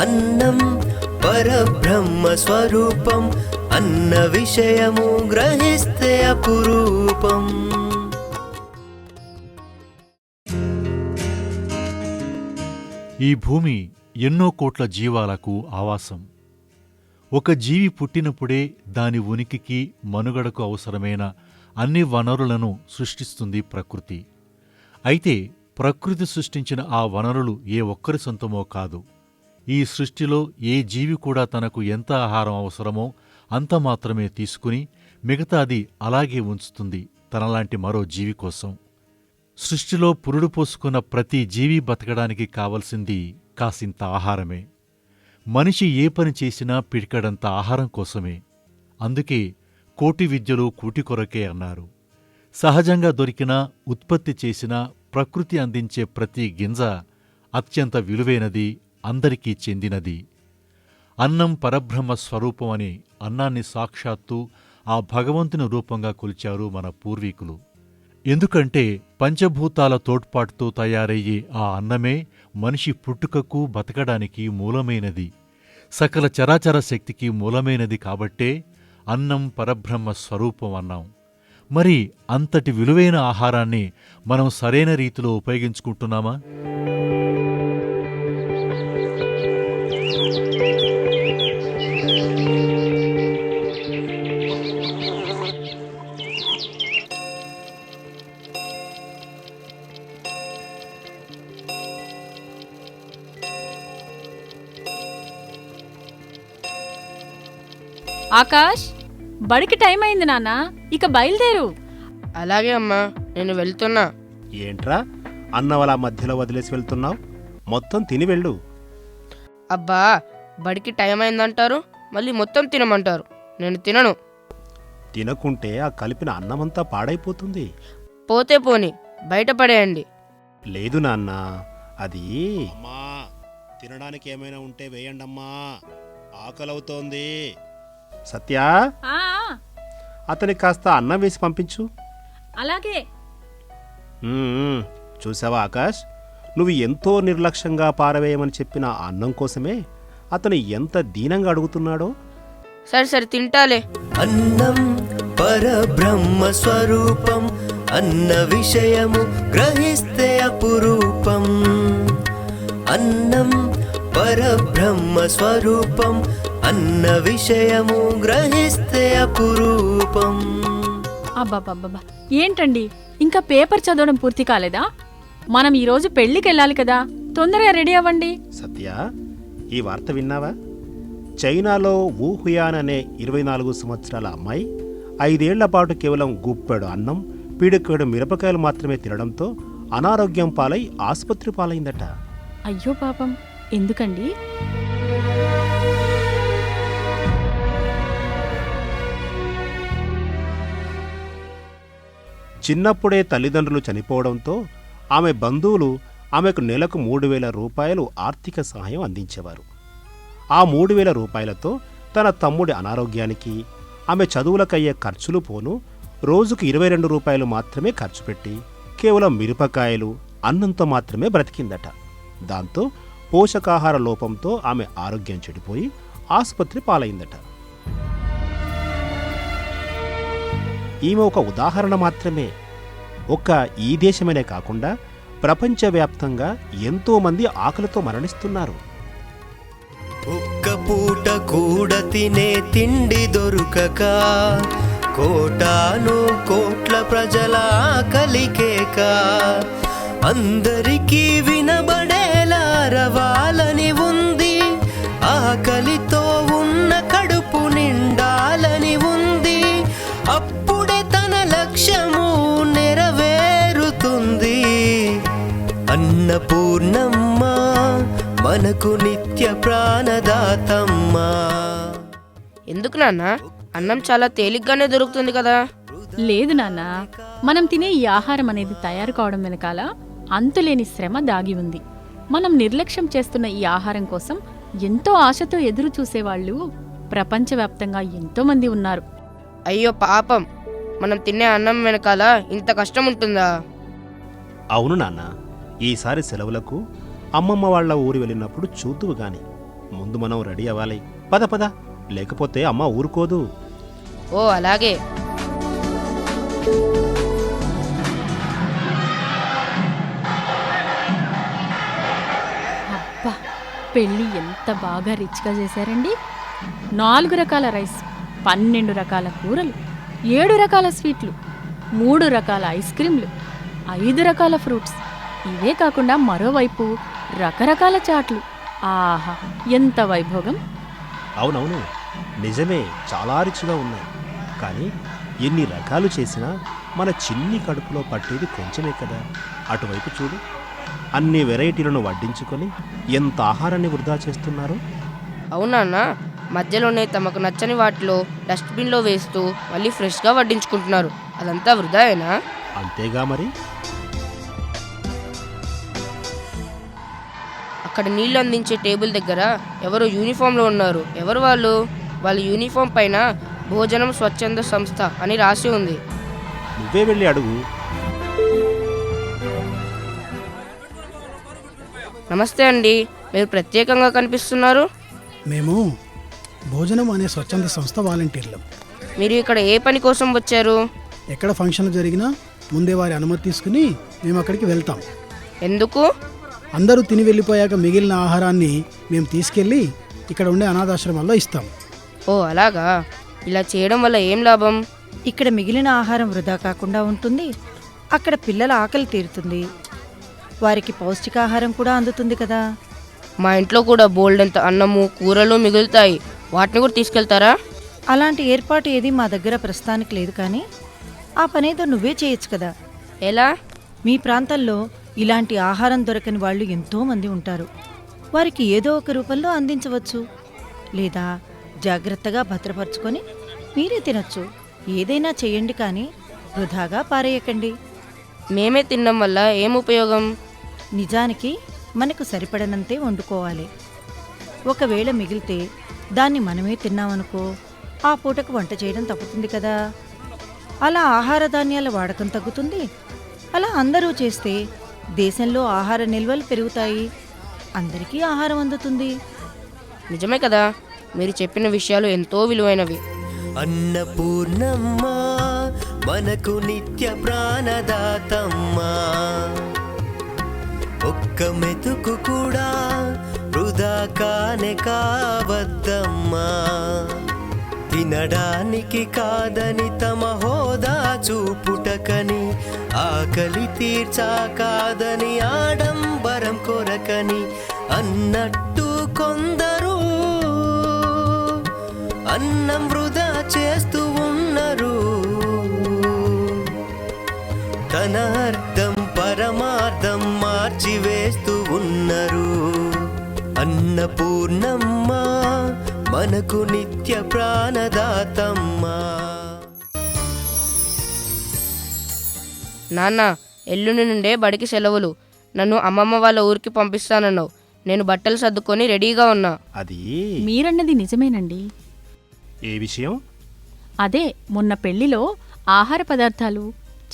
అన్నం పరబ్రహ్మ స్వరూపం అన్న విషయము గ్రహిస్తే అపురూపం. ఈ భూమి ఎన్నో కోట్ల జీవాలకు ఆవాసం. ఒక జీవి పుట్టినప్పుడే దాని ఉనికికి మనుగడకు అవసరమైన అన్ని వనరులను సృష్టిస్తుంది ప్రకృతి. అయితే ప్రకృతి సృష్టించిన ఆ వనరులు ఏ ఒక్కరి సొంతమో కాదు. ఈ సృష్టిలో ఏ జీవి కూడా తనకు ఎంత ఆహారం అవసరమో అంత మాత్రమే తీసుకుని మిగతాది అలాగే ఉంచుతుంది తనలాంటి మరో జీవి కోసం. సృష్టిలో పురుడు పోసుకున్న ప్రతి జీవి బతకడానికి కావలసింది కాసింత ఆహారమే. మనిషి ఏ పని చేసినా పిడికడంత ఆహారం కోసమే. అందుకే కోటి విద్యలు కూటి కొరకే అన్నారు. సహజంగా దొరికినా ఉత్పత్తి చేసినా ప్రకృతి అందించే ప్రతి గింజ అత్యంత విలువైనది, అందరికీ చెందినది. అన్నం పరబ్రహ్మ స్వరూపం అని అన్నాన్ని సాక్షాత్తు ఆ భగవంతుని రూపంగా కొలిచారు మన పూర్వీకులు. ఎందుకంటే పంచభూతాల తోడ్పాటుతో తయారయ్యే ఆ అన్నమే మనిషి పుట్టుకకు బతకడానికి మూలమైనది, సకల చరాచర శక్తికి మూలమైనది. కాబట్టే అన్నం పరబ్రహ్మ స్వరూపం అన్నాం. మరి అంతటి విలువైన ఆహారాన్ని మనం సరైన రీతిలో ఉపయోగించుకుంటున్నామా? ఆకాష్, బడికి టైం అయింది నాన్న, ఇక బయలుదేరు. అలాగే అమ్మా, నేను వెళ్తున్నా. ఏంట్రా అన్నవలా మధ్యలో వదిలేసి వెళ్తున్నావు? మొత్తం తిని వెళ్ళు. అబ్బా, బడికి టైం అయిందంటారు, మళ్ళీ మొత్తం తినమంటారు. నేను తినను. తినకుంటే ఆ కలిపిన అన్నమంతా పాడైపోతుంది. పోతే పోని, బయట పడేయండి. లేదు నాన్న, అది అమ్మా తినడానికి ఏమైనా ఉంటే వేయండమ్మా, ఆకలవుతోంది. సత్యా, ఆ, అతనికి కాస్త అన్నం వేసి పంపించు. అలాగే. చూసావా ఆకాష్, నువ్వు ఎంతో నిర్లక్ష్యంగా పారవేయమని చెప్పిన ఆ అన్నం కోసమే అతను ఎంత దీనంగా అడుగుతున్నాడో. సరే సరే, తింటాలే. అన్నం పరబ్రహ్మ స్వరూపం అన్న విషయము గ్రహిస్తే అపురూపం. అన్నం పరబ్రహ్మ స్వరూపం అన్న విషయము గ్రహిస్తే అపురూపం. అబ్బాబ్బాబ్బా, ఏంటండి ఇంకా పేపర్ చదవడం పూర్తి కాలేదా? మనం ఈరోజు పెళ్లికెళ్ళాలి కదా, తొందరగా రెడీ అవ్వండి. సత్య, ఈ వార్త విన్నావా? చైనాలో వు హుయాన్ అనే 24 సంవత్సరాల అమ్మాయి 5 ఏళ్ల పాటు కేవలం గుప్పెడు అన్నం, పీడకేడు మిరపకాయలు మాత్రమే తినడంతో అనారోగ్యం పాలై ఆసుపత్రి పాలైందట. అయ్యో పాపం, ఎందుకండి? చిన్నప్పుడే తల్లిదండ్రులు చనిపోవడంతో ఆమె బంధువులు ఆమెకు నెలకు 3,000 రూపాయలు ఆర్థిక సహాయం అందించేవారు. ఆ 3,000 రూపాయలతో తన తమ్ముడి అనారోగ్యానికి, ఆమె చదువులకయ్యే ఖర్చులు పోను రోజుకు 22 రూపాయలు మాత్రమే ఖర్చు పెట్టి కేవలం మిరపకాయలు, అన్నంతో మాత్రమే బ్రతికిందట. దాంతో పోషకాహార లోపంతో ఆమె ఆరోగ్యం చెడిపోయి ఆసుపత్రి పాలైందట. ఈమె ఒక ఉదాహరణ మాత్రమే. ఒక్క ఈ దేశమనే కాకుండా ప్రపంచవ్యాప్తంగా ఎంతోమంది ఆకలితో మరణిస్తున్నారు. ఒక్క పూట కూడా తినే తిండి దొరుకక కోటాను కోట్ల ప్రజల ఆకలికేక అందరికీ వినబడేలా రవాలని ఉంది. ఆకలితో ఉన్న కడుపు నిండాలని ఉంది. అప్పుడే తన లక్ష్యము నెరవేరుతుంది. అన్నపూర్ణమ్మ మనకు నిత్య ప్రాణదాతమ్మా. ఎందుకు నాన్న, అన్నం చాలా తేలిగ్గానే దొరుకుతుంది కదా. లేదు నాన్న, మనం తినే ఈ ఆహారం అనేది తయారు కావడం వెనకాల అంతులేని శ్రమ దాగి ఉంది. మనం నిర్లక్ష్యం చేస్తున్న ఈ ఆహారం కోసం ఎంతో ఆశతో ఎదురు చూసేవాళ్లు ప్రపంచవ్యాప్తంగా ఎంతోమంది ఉన్నారు. అయ్యో పాపం, మనం తినే అన్నం వెనకాల ఇంత కష్టం ఉంటుందా? అవును నాన్న, ఈసారి సెలవులకు అమ్మమ్మ వాళ్ళ ఊరు వెళ్ళినప్పుడు చూద్దువు గాని ముందు మనం రెడీ అవ్వాలి. పద పద, లేకపోతే అమ్మ ఊరుకోదు. ఓ అలాగే. అబ్బా, పెళ్ళి ఎంత బాగా రిచ్గా చేశారండి. 4 రకాల రైస్, 12 రకాల కూరలు, 7 రకాల స్వీట్లు, 3 రకాల ఐస్ క్రీంలు, 5 రకాల ఫ్రూట్స్. ఇవే కాకుండా మరోవైపు రకరకాల చాట్లు. ఆహా, ఎంత వైభోగం! అవునవును, నిజమే, చాలా రుచిగా ఉన్నాయి. కానీ ఎన్ని రకాలు చేసినా మన చిన్ని కడుపులో పట్టేది కొంచెమే కదా. అటువైపు చూడు, అన్ని వెరైటీలను వడ్డించుకొని ఎంత ఆహారాన్ని వృధా చేస్తున్నారు. అవునాన్న, మధ్యలోనే తమకు నచ్చని వాటిలో డస్ట్బిన్లో వేస్తూ మళ్ళీ ఫ్రెష్గా వడ్డించుకుంటున్నారు. అదంతా వృధాయేనా? అంతేగా మరి. అక్కడ నీళ్లు అందించే టేబుల్ దగ్గర ఎవరో యూనిఫామ్లో ఉన్నారు. ఎవరు వాళ్ళు? వాళ్ళ యూనిఫామ్ పైన భోజనం స్వచ్ఛంద సంస్థ అని రాసి ఉంది. నువ్వే వెళ్ళి అడుగు. నమస్తే అండి, మీరు ప్రత్యేకంగా కనిపిస్తున్నారు. మేము భోజనం అనే స్వచ్ఛంద సంస్థ వాలంటీర్లం. మీరు ఇక్కడ ఏ పని కోసం వచ్చారు? ఎక్కడ ఫంక్షన్ జరిగినా ముందే వారి అనుమతి తీసుకుని మేము అక్కడికి వెళ్తాం. ఎందుకు? అందరూ తిని వెళ్ళిపోయాక మిగిలిన ఆహారాన్ని మేము తీసుకెళ్ళి ఇక్కడ ఉండే అనాథాశ్రమాల్లో ఇస్తాం. ఓ అలాగా. ఇలా చేయడం వల్ల ఏం లాభం? ఇక్కడ మిగిలిన ఆహారం వృధా కాకుండా ఉంటుంది. అక్కడ పిల్లల ఆకలి తీరుతుంది. వారికి పౌష్టికాహారం కూడా అందుతుంది కదా. మా ఇంట్లో కూడా బోల్డంత అన్నము కూరలు మిగులుతాయి. వాటిని కూడా తీసుకెళ్తారా? అలాంటి ఏర్పాటు ఏది మా దగ్గర ప్రస్తుతానికి లేదు, కానీ ఆ పనేదో నువ్వే చేయొచ్చు కదా. ఎలా? మీ ప్రాంతంలో ఇలాంటి ఆహారం దొరకని వాళ్ళు ఎంతోమంది ఉంటారు. వారికి ఏదో ఒక రూపంలో అందించవచ్చు, లేదా జాగ్రత్తగా భద్రపరుచుకొని మీరే తినొచ్చు. ఏదైనా చెయ్యండి, కానీ వృధాగా పారేయకండి. మేమే తినడం వల్ల ఏం ఉపయోగం? నిజానికి మనకు సరిపడనంతే వండుకోవాలి. ఒకవేళ మిగిలితే దాన్ని మనమే తిన్నామనుకో, ఆ పూటకు వంట చేయడం తప్పుతుంది కదా. అలా ఆహార ధాన్యాల వాడకం తగ్గుతుంది. అలా అందరూ చేస్తే దేశంలో ఆహార నిల్వలు పెరుగుతాయి, అందరికీ ఆహారం అందుతుంది. నిజమే కదా, మీరు చెప్పిన విషయాలు ఎంతో విలువైనవి. అన్నపూర్ణమ్మ మనకు నిత్య ప్రాణదాతమ్మా, ఒక్క మెతుకు కూడా వృధా కానే కావద్దమ్మా. తినడానికి కాదని తమ హోదా చూపుటకని, ఆకలి తీర్చా కాదని ఆడంబరం కొరకని అన్నట్టు కొందరు అన్నం వృధా చేస్తూ ఉన్నారు. తన అర్థం పరమార్థం మార్చివేస్తూ ఉన్నారు. అన్నపూర్ణమ్మ మనకు నిత్య ప్రాణదాతమ్మా. నాన్న, ఎల్లుండి నుండే బడికి సెలవులు. నన్ను అమ్మమ్మ వాళ్ళ ఊరికి పంపిస్తానన్నావు. నేను బట్టలు సర్దుకొని రెడీగా ఉన్నా. అది మీరన్నది నిజమేనండి. ఏ విషయం? అదే, మొన్న పెళ్లిలో ఆహార పదార్థాలు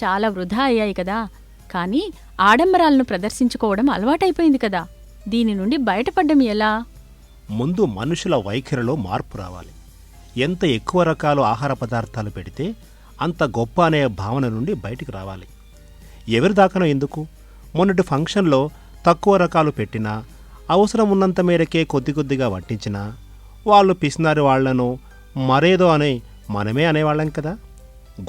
చాలా వృధా అయ్యాయి కదా. కానీ ఆడంబరాలను ప్రదర్శించుకోవడం అలవాటైపోయింది కదా. దీని నుండి బయటపడ్డం ఎలా? ముందు మనుషుల వైఖరిలో మార్పు రావాలి. ఎంత ఎక్కువ రకాల ఆహార పదార్థాలు పెడితే అంత గొప్ప అనే భావన నుండి బయటికి రావాలి. ఎవరి దాకానో ఎందుకు? మొన్నటి ఫంక్షన్లో తక్కువ రకాలు పెట్టినా, అవసరం ఉన్నంత మేరకే కొద్ది కొద్దిగా వడ్డించినా వాళ్ళు పిసినారి వాళ్లను మరేదో అనే మనమే అనేవాళ్ళం కదా.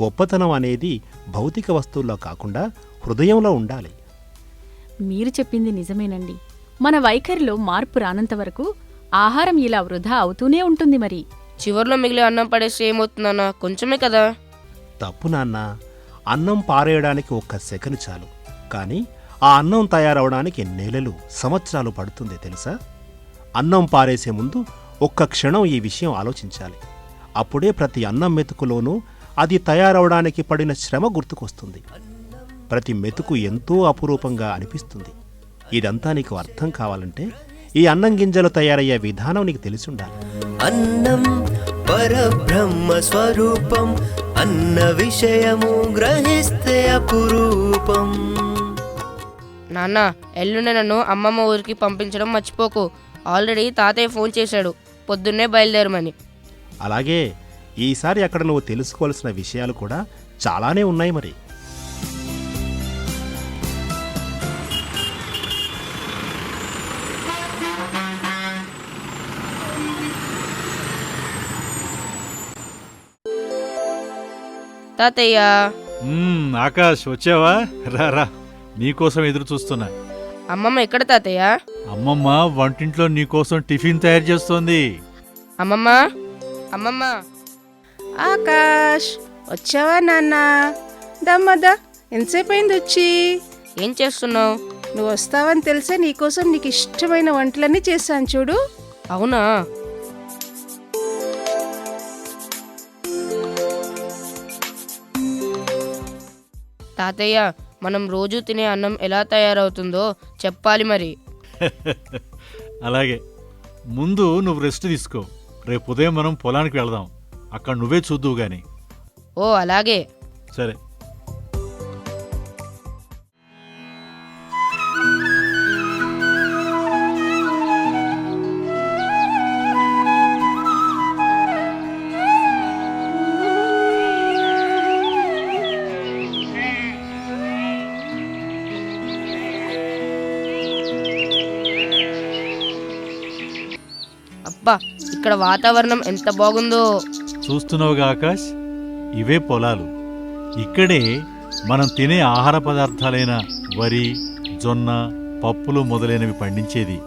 గొప్పతనం అనేది భౌతిక వస్తువుల్లో కాకుండా హృదయంలో ఉండాలి. మీరు చెప్పింది నిజమేనండి. మన వైఖరిలో మార్పు రానంత వరకు ఆహారం ఇలా వృధా అవుతూనే ఉంటుంది. మరి చివర్లో మిగిలే అన్నం పడేస్తే ఏమవుతుందన్నా? కొంచెమే కదా. తప్పు నాన్న, అన్నం పారేయడానికి ఒక్క సెకను చాలు, కానీ ఆ అన్నం తయారవడానికి నెలలు సంవత్సరాలు పడుతుంది తెలుసా. అన్నం పారేసే ముందు ఒక్క క్షణం ఈ విషయం ఆలోచించాలి. అప్పుడే ప్రతి అన్నం మెతుకులోనూ అది తయారవడానికి పడిన శ్రమ గుర్తుకొస్తుంది. ప్రతి మెతుకు ఎంతో అపురూపంగా అనిపిస్తుంది. ఇదంతా నీకు అర్థం కావాలంటే ఈ అన్నం గింజలు తయారయ్యే విధానం నీకు తెలిసుండాలి. అన్నం పరబ్రహ్మ స్వరూపం, అన్న విషయము గ్రహిస్తే అపురూపం. నాన్న, ఎల్లుండి నన్ను అమ్మమ్మ ఊరికి పంపించడం మర్చిపోకు. ఆల్రెడీ తాతయ్య ఫోన్ చేశాడు పొద్దున్నే బయలుదేరమని. అలాగే ఈసారి అక్కడ నువ్వు తెలుసుకోవాల్సిన విషయాలు కూడా చాలానే ఉన్నాయి మరి. తాతయ్య, ఆకాష్ వచ్చావా? రా రా, నీకోసం ఎదురు చూస్తున్నా. అమ్మమ్మ ఎక్కడ తాతయ్య? అమ్మమ్మ వంటింట్లో నీకోసం టిఫిన్ తయారు చేస్తోంది. అమ్మమ్మ, అమ్మమ్మ. ఆకాష్, వచ్చావా నాన్న? దమ్మదా, ఎంతసేపు అయింది వచ్చి? ఏం చేస్తున్నావు? నువ్వు వస్తావని తెలిసే నీకోసం నీకు ఇష్టమైన వంటలన్నీ చేశాను చూడు. అవునా? తాతయ్య, మనం రోజు తినే అన్నం ఎలా తయారవుతుందో చెప్పాలి మరి. అలాగే, ముందు నువ్వు రెస్ట్ తీసుకో. రేపు ఉదయం మనం పొలానికి వెళదాం. అక్కడ నువ్వే చూద్దువు గాని. ఓ అలాగే. సరే. అబ్బా, ఇక్కడ వాతావరణం ఎంత బాగుందో. చూస్తున్నావుగా ఆకాష్, ఇవే పొలాలు. ఇక్కడే మనం తినే ఆహార పదార్థాలైన వరి, జొన్న, పప్పులు మొదలైనవి పండించేది.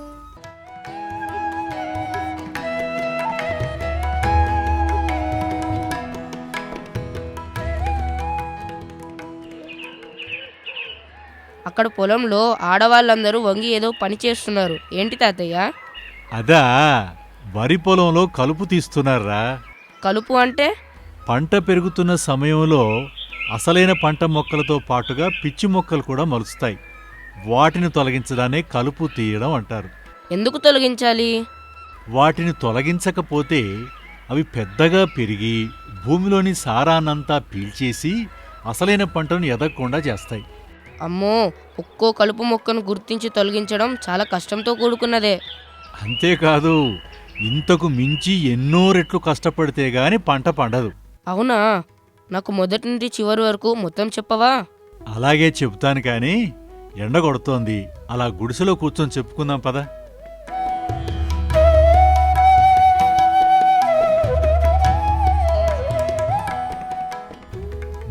అక్కడ పొలంలో ఆడవాళ్ళందరూ వంగి ఏదో పని చేస్తున్నారు. ఏంటి తాతయ్య? అదా, వరి పొలంలో కలుపు తీస్తున్నారా. కలుపు అంటే? పంట పెరుగుతున్న సమయంలో అసలైన పంట మొక్కలతో పాటుగా పిచ్చి మొక్కలు కూడా మొలుస్తాయి. వాటిని తొలగించడానే కలుపు తీయడం అంటారు. ఎందుకు తొలగించాలి? వాటిని తొలగించకపోతే అవి పెద్దగా పెరిగి భూమిలోని సారాన్నంతా పీల్చేసి అసలైన పంటను ఎదగకుండా చేస్తాయి. అమ్మో, ఒక్కో కలుపు మొక్కను గుర్తించి తొలగించడం చాలా కష్టంతో కూడుకున్నదే. అంతేకాదు, ఇంతకు మించి ఎన్నో రెట్లు కష్టపడితే గాని పంట పండదు. అవునా? నాకు మొదటి నుండి చివరి వరకు మొత్తం చెప్పవా? అలాగే చెబుతాను కానీ ఎండ కొడుతోంది. అలా గుడిసెలో కూర్చొని చెప్పుకుందాం పద.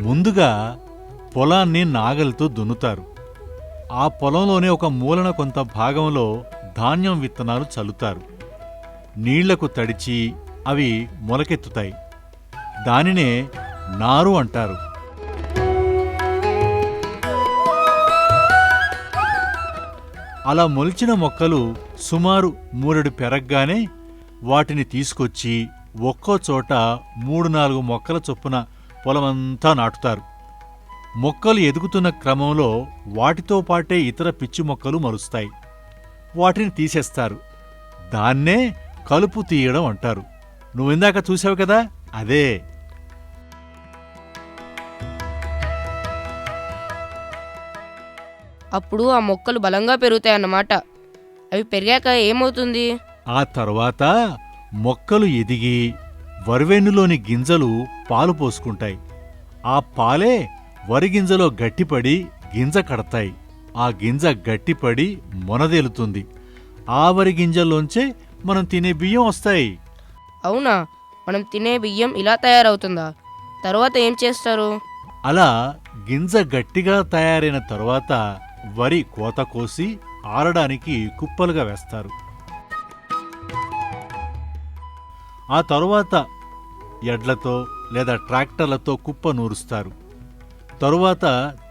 ముందుగా పొలాన్ని నాగలితో దున్నుతారు. ఆ పొలంలోనే ఒక మూలన కొంత భాగంలో ధాన్యం విత్తనాలు చల్లుతారు. నీళ్లకు తడిచి అవి మొలకెత్తుతాయి. దానినే నారు అంటారు. అలా మొలిచిన మొక్కలు సుమారు 3 పెరగ్గానే వాటిని తీసుకొచ్చి ఒక్కో చోట 3-4 మొక్కల చొప్పున పొలమంతా నాటుతారు. మొక్కలు ఎదుగుతున్న క్రమంలో వాటితో పాటే ఇతర పిచ్చి మొక్కలు మొలుస్తాయి. వాటిని తీసేస్తారు. దాన్నే కలుపు తీయడం అంటారు. నువ్విందాక చూసావు కదా, అదే. అప్పుడు ఆ మొక్కలు బలంగా పెరుగుతాయన్నమాట. అవి పెరిగాక ఏమవుతుంది? ఆ తర్వాత మొక్కలు ఎదిగి వరివెన్నులోని గింజలు పాలు పోసుకుంటాయి. ఆ పాలే వరి గింజలో గట్టిపడి గింజ కడతాయి. ఆ గింజ గట్టిపడి మొనదేలుతుంది. ఆ వరి గింజల్లోంచే మనం తినే బియ్యం వస్తాయి. అవునా? మనం తినే బియ్యం ఇలా తయారవుతుందా? తర్వాత ఏం చేస్తారు? అలా గింజ గట్టిగా తయారైన తరువాత వరి కోత కోసి ఆరడానికి కుప్పలుగా వేస్తారు. ఆ తరువాత ఎడ్లతో లేదా ట్రాక్టర్లతో కుప్ప నూరుస్తారు. తరువాత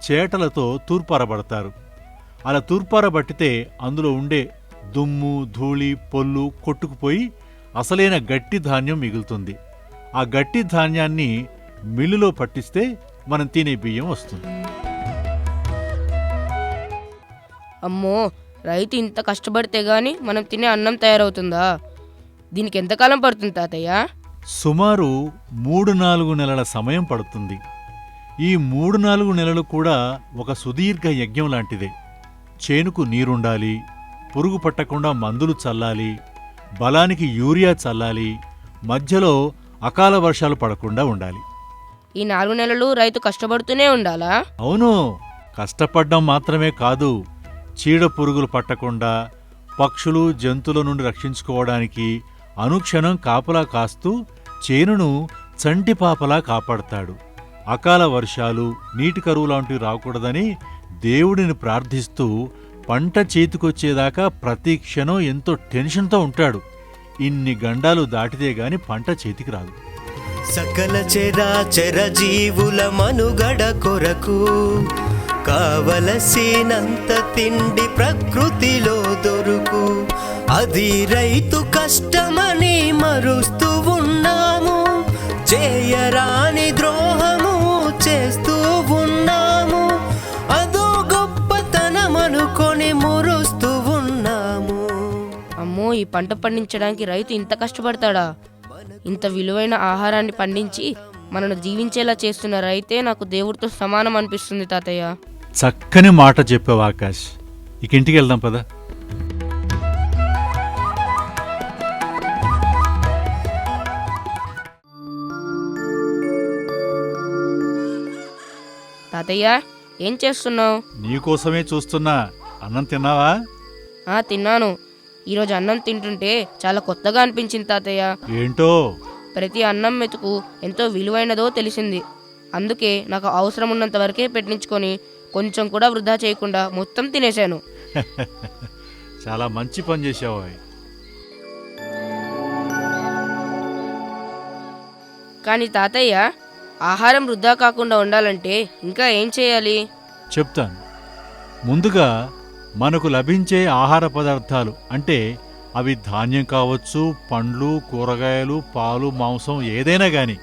చేటలతో తూర్పారబడతారు. అలా తూర్పారబట్టితే అందులో ఉండే దుమ్ము, ధూళి, పొల్లు కొట్టుకుపోయి అసలైన గట్టి ధాన్యం మిగులుతుంది. ఆ గట్టి ధాన్యాన్ని మిల్లులో పట్టిస్తే మనం తినే బియ్యం వస్తుంది. అమ్మో, రైతు ఇంత కష్టపడితే గాని మనం తినే అన్నం తయారవుతుందా? దీనికి ఎంతకాలం పడుతుంది తాతయ్య? సుమారు 3-4 నెలల సమయం పడుతుంది. ఈ 3-4 నెలలు కూడా ఒక సుదీర్ఘ యజ్ఞం లాంటిదే. చేనుకు నీరుండాలి, పురుగు పట్టకుండా మందులు చల్లాలి, బలానికి యూరియా చల్లాలి, మధ్యలో అకాల వర్షాలు పడకుండా ఉండాలి. ఈ 4 నెలలు రైతు కష్టపడుతూనే ఉండాలా? అవును, కష్టపడ్డం మాత్రమే కాదు, చీడ పురుగులు పట్టకుండా పక్షులు జంతువుల నుండి రక్షించుకోవడానికి అనుక్షణం కాపలా కాస్తూ చేనును చంటిపాపలా కాపాడతాడు. అకాల వర్షాలు, నీటి కరువు లాంటివి రాకూడదని దేవుడిని ప్రార్థిస్తూ పంట చేతికొచ్చేదాకా ప్రతి క్షణం ఎంతో టెన్షన్తో ఉంటాడు. ఇన్ని గండాలు దాటితే గాని పంట చేతికి రాదు. సకల చరాచర జీవుల మనుగడ కొరకు కావలసినంత తిండి ప్రకృతిలో దొరుకు. అది రైతు కష్టమని మరుస్తూ ఉన్నాము, చేయరాని ద్రోహము చేస్తూ ఉన్నాము. అదో గొప్పతనమనుకొని మురుస్తూ ఉన్నాము. అమ్మో, ఈ పంట పండించడానికి రైతు ఇంత కష్టపడతాడా? ఇంత విలువైన ఆహారాన్ని పండించి మనను జీవించేలా చేస్తున్న రైతే నాకు దేవుడితో సమానం అనిపిస్తుంది తాతయ్య. చక్కని మాట చెప్పావు ఆకాష్. ఇక ఇంటికి వెళ్దాం పద. తాతయ్య, ఏం చేస్తున్నావు? నీకోసమే చూస్తున్నా. అన్నం తిన్నావా? తిన్నాను. ఈరోజు అన్నం తింటుంటే చాలా కొత్తగా అనిపించింది తాతయ్య. ఏంటో? ప్రతి అన్నం మెతుకు ఎంతో విలువైనదో తెలిసింది. అందుకే నాకు అవసరం ఉన్నంత వరకే పెట్టించుకొని కొంచెం కూడా వృధా చేయకుండా మొత్తం తినేశాను. చాలా మంచి పని చేసావు. కానీ తాతయ్య, ఆహారం వృధా కాకుండా ఉండాలంటే ఇంకా ఏం చేయాలి? చెప్తాను. ముందుగా మనకు లభించే ఆహార పదార్థాలు అంటే అవి ధాన్యం కావచ్చు, పండ్లు, కూరగాయలు, పాలు, మాంసం ఏదైనా గాని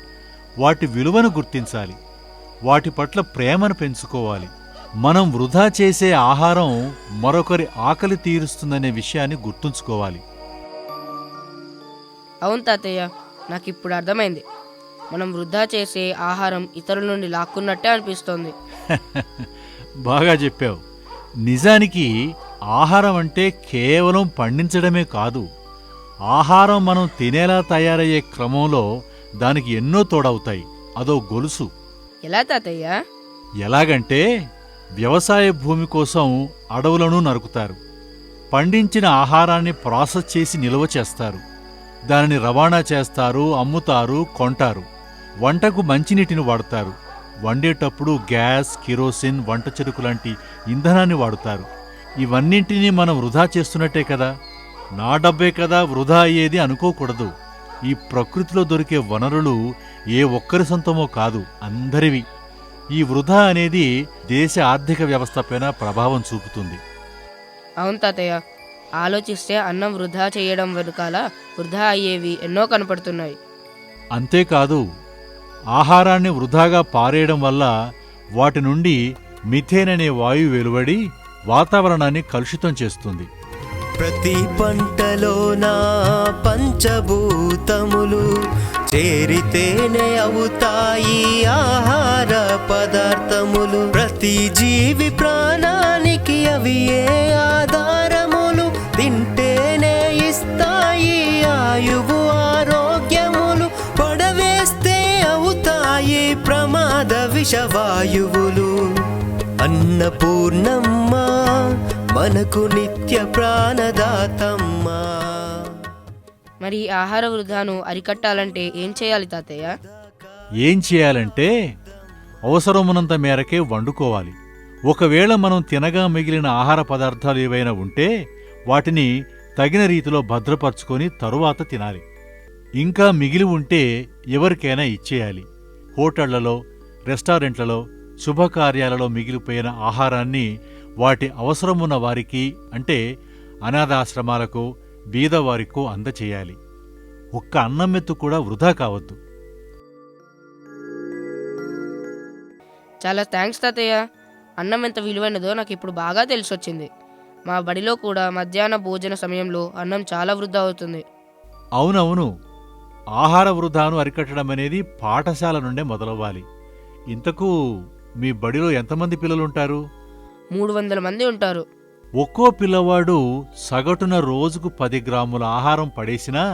వాటి విలువను గుర్తించాలి. వాటి పట్ల ప్రేమను పెంచుకోవాలి. మనం వృధా చేసే ఆహారం మరొకరి ఆకలి తీరుస్తుందనే విషయాన్ని గుర్తుంచుకోవాలి. అవును తాతయ్య, నాకు ఇప్పుడు అర్థమైంది. మనం వృధా చేసే ఆహారం ఇతరుల నుండి లాక్కున్నట్టే అనిపిస్తోంది. బాగా చెప్పావు. నిజానికి ఆహారం అంటే కేవలం పండించడమే కాదు. ఆహారం మనం తినేలా తయారయ్యే క్రమంలో దానికి ఎన్నో తోడవుతాయి. అదో గొలుసు. ఎలా తాతయ్య? ఎలాగంటే వ్యవసాయ భూమి కోసం అడవులను నరుకుతారు. పండించిన ఆహారాన్ని ప్రాసెస్ చేసి నిల్వ చేస్తారు. దానిని రవాణా చేస్తారు, అమ్ముతారు, కొంటారు. వంటకు మంచినీటిని వాడతారు. వండేటప్పుడు గ్యాస్, కిరోసిన్, వంట చెరుకు లాంటి ఇంధనాన్ని వాడుతారు. ఇవన్నింటినీ మనం వృధా చేస్తున్నట్టే కదా. నా డబ్బే కదా వృధా అయ్యేది అనుకోకూడదు. ఈ ప్రకృతిలో దొరికే వనరులు ఏ ఒక్కరి సొంతమో కాదు, అందరివి. ఈ వృధా అనేది దేశ ఆర్థిక వ్యవస్థపైన ప్రభావం చూపుతుంది. అవును తాతయ్య, ఆలోచిస్తే అన్నం వృధా చేయడం వెనుకాల వృధా అయ్యేవి ఎన్నో కనపడుతున్నాయి. అంతేకాదు, ఆహారాన్ని వృధాగా పారేయడం వల్ల వాటి నుండి మిథేన్ అనే వాయువు వెలువడి వాతావరణాన్ని కలుషితం చేస్తుంది. ప్రతి పంటలోనా పంచభూతములు చేరితేనే అవుతాయి ఆహార పదార్థములు. ప్రతి జీవి ప్రాణానికి అవి ఏ ఆధారములు. తింటేనే ఇస్తాయి ఆయువు, ఆరోగ్యములు. పడవేస్తే అవుతాయి ప్రమాద విషవాయువులు. అన్నపూర్ణమ్మ మనకు నిత్య ప్రాణదాతమ్మా. మరి ఈ ఆహార వృధాను అరికట్టాలంటే ఏం చేయాలి తాతయ్య? ఏం చేయాలంటే అవసరమున్నంత మేరకే వండుకోవాలి. ఒకవేళ మనం తినగా మిగిలిన ఆహార పదార్థాలు ఏవైనా ఉంటే వాటిని తగిన రీతిలో భద్రపరుచుకొని తరువాత తినాలి. ఇంకా మిగిలి ఉంటే ఎవరికైనా ఇచ్చేయాలి. హోటళ్లలో, రెస్టారెంట్లలో, శుభకార్యాలలో మిగిలిపోయిన ఆహారాన్ని వాటి అవసరమున్న వారికి అంటే అనాథాశ్రమాలకు, బీదవారికో అందచేయాలి. ఒక్క అన్నం మెత్తు కూడా వృధా కావద్దు. చాలా థ్యాంక్స్ తాతయ్య. అన్నం ఎంత విలువైనదో నాకు ఇప్పుడు బాగా తెలిసొచ్చింది. మా బడిలో కూడా మధ్యాహ్న భోజన సమయంలో అన్నం చాలా వృధా అవుతుంది. అవునవును, ఆహార వృధాను అరికట్టడం అనేది పాఠశాల నుండే మొదలవ్వాలి. ఇంతకు మీ బడిలో ఎంతమంది పిల్లలుంటారు? 300 మంది ఉంటారు. ఒక్కో పిల్లవాడు సగటున రోజుకు 10 గ్రాముల ఆహారం పడేసినా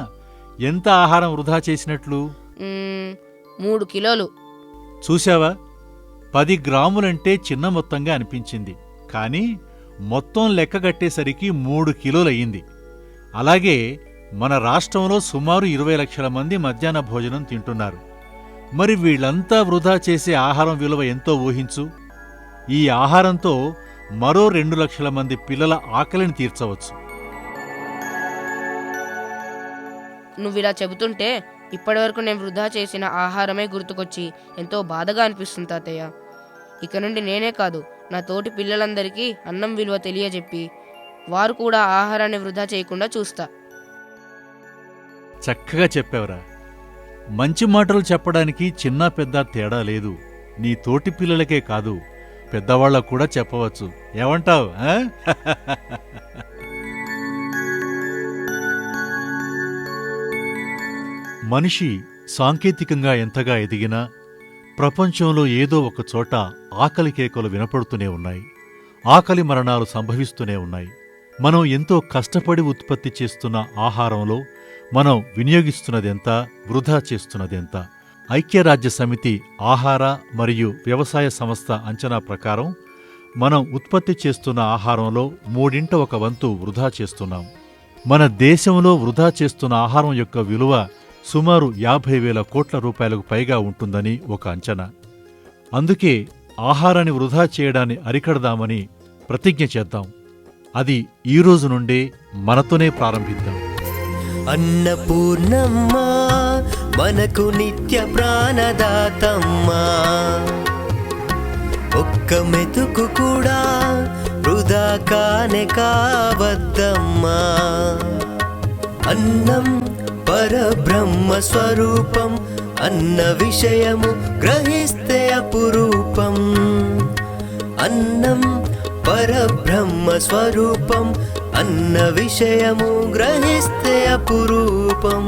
ఎంత ఆహారం వృధా చేసినట్లు? 3 కిలోలు. చూశావా, 10 గ్రాములంటే చిన్న మొత్తంగా అనిపించింది, కానీ మొత్తం లెక్కగట్టేసరికి 3 కిలోలయ్యింది. అలాగే మన రాష్ట్రంలో సుమారు 20 లక్షల మంది మధ్యాహ్న భోజనం తింటున్నారు. మరి వీళ్లంతా వృధా చేసే ఆహారం విలువ ఎంతో ఊహించు. ఈ ఆహారంతో మరో 2 లక్షల మంది పిల్లల ఆకలిని తీర్చవచ్చు. నువ్విలా చెబుతుంటే ఇప్పటివరకు నేను వృధా చేసిన ఆహారమే గుర్తుకొచ్చి ఎంతో బాధగా అనిపిస్తుంది తాతయ్య. ఇక నుండి నేనే కాదు, నా తోటి పిల్లలందరికీ అన్నం విలువ తెలియజెప్పి వారు కూడా ఆహారాన్ని వృధా చేయకుండా చూస్తా. చక్కగా చెప్పావురా. మంచి మాటలు చెప్పడానికి చిన్న పెద్ద తేడా లేదు. నీ తోటి పిల్లలకే కాదు, పెద్దవాళ్ళకు కూడా చెప్పవచ్చు. ఏమంటావ్? మనిషి సాంకేతికంగా ఎంతగా ఎదిగినా ప్రపంచంలో ఏదో ఒక చోట ఆకలి కేకలు వినపడుతూనే ఉన్నాయి. ఆకలి మరణాలు సంభవిస్తూనే ఉన్నాయి. మనం ఎంతో కష్టపడి ఉత్పత్తి చేస్తున్న ఆహారంలో మనం వినియోగిస్తున్నదెంత, వృధా చేస్తున్నదెంత? ఐక్యరాజ్య సమితి ఆహార మరియు వ్యవసాయ సంస్థ అంచనా ప్రకారం మనం ఉత్పత్తి చేస్తున్న ఆహారంలో 1/3 వృధా చేస్తున్నాం. మన దేశంలో వృధా చేస్తున్న ఆహారం యొక్క విలువ సుమారు 50,000 కోట్ల రూపాయలకు పైగా ఉంటుందని ఒక అంచనా. అందుకే ఆహారాన్ని వృధా చేయడాన్ని అరికడదామని ప్రతిజ్ఞ చేద్దాం. అది ఈ రోజు నుండే మనతోనే ప్రారంభిద్దాం. అన్నపూర్ణమ్మా మనకు నిత్య ప్రాణదాతమ్మా, ఒక్క మెతుకు కూడా వృధా కానే కావద్దమ్మా. అన్నం పరబ్రహ్మ స్వరూపం, అన్న విషయము గ్రహిస్తే అపురూపం. అన్నం పరబ్రహ్మ స్వరూపం, అన్న విషయము గ్రహిస్తే అపురూపం.